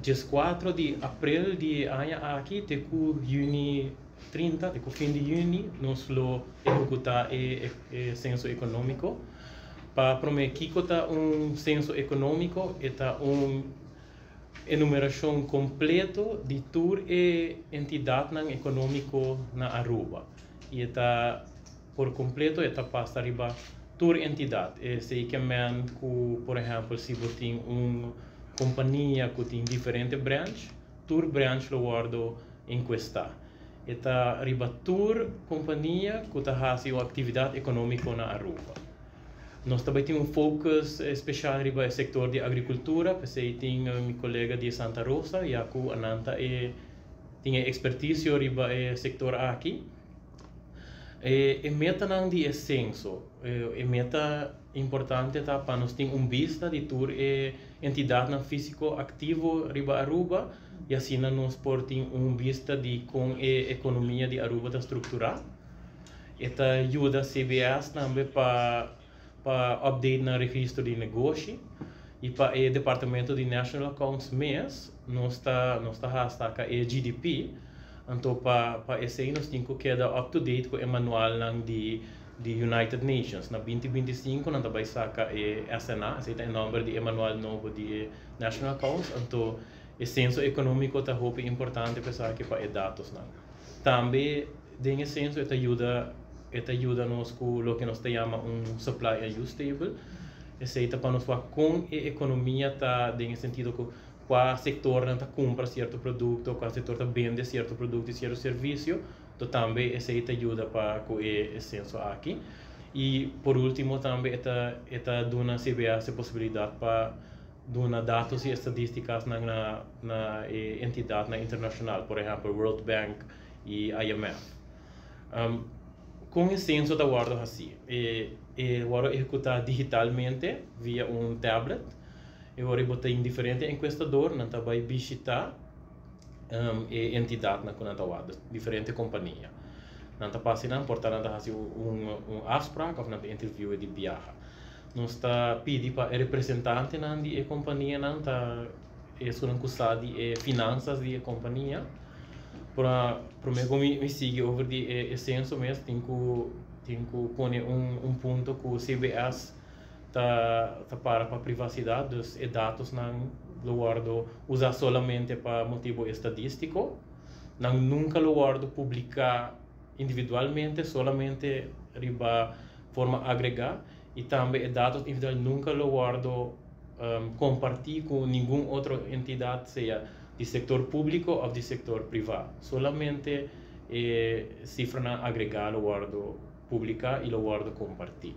Dia 4 de abril de ano aqui, até junho 30, até fim de junho, nós vamos executar o censo econômico. Para prometer que censo econômico, é enumeração completa de toda a entidade econômica na Aruba. E por completo, passa arriba toda entidade. Se que por exemplo, se você tem uma companhia que tem diferentes branches, toda branch lo guardo encuestar. Está arriba toda companhia que faz atividade econômica na Aruba. Nós também temos um foco especial no setor de agricultura, porque tem meu colega de Santa Rosa, e aku ananta tem expertise no setor aqui. E meta não de censo, e meta importante para nós ter vista de toda entidade físico ativo no Aruba, e assim nós podemos vista de como a economia de Aruba está estruturada. Esta ajuda a CBS também para update no registro de negócio e para o departamento de National Accounts MES nós está com o GDP, então para esse nós temos que estar up to date com o manual de United Nations. Na 2025 nós também saca o SNA, esse é o número de manual novo de National Accounts, então o censo econômico está muito importante para dados. Também dentro censo ajuda nós com o que nós chamamos supply and use table. Esse é para nós como a economia está no sentido que qual setor está compra certo produto, qual setor está vende certo produto e certo serviço. Então também esse ajuda para com o censo aqui. E por último também está dando a CBS a possibilidade para dar dados e estatísticas na entidade internacional, por exemplo, World Bank e IMF. Com o censo da guarda assim, guarda executar digitalmente via tablet. Eu vou botar em diferente enquestador, não vai visitar a entidade na guarda, diferente companhia. Não está passando, portanto, não fazer afspraak ou não interview de viagem. Nós está pedindo para o representante da companhia, não está não custar de finanças da companhia. Para mim, me sigue over de censo mesmo, tenho que pôr ponto que o CBS tá para a privacidade dos dados não lo guardo usar solamente para motivo estadístico, não nunca lo guardo publicar individualmente, solamente riba forma agregada, e também dados individuais nunca lo guardo compartilhar com nenhuma outra entidade, seja do setor público ou do setor privado. Solamente cifra agregada lo guardo publicar e lo guardo compartilhar.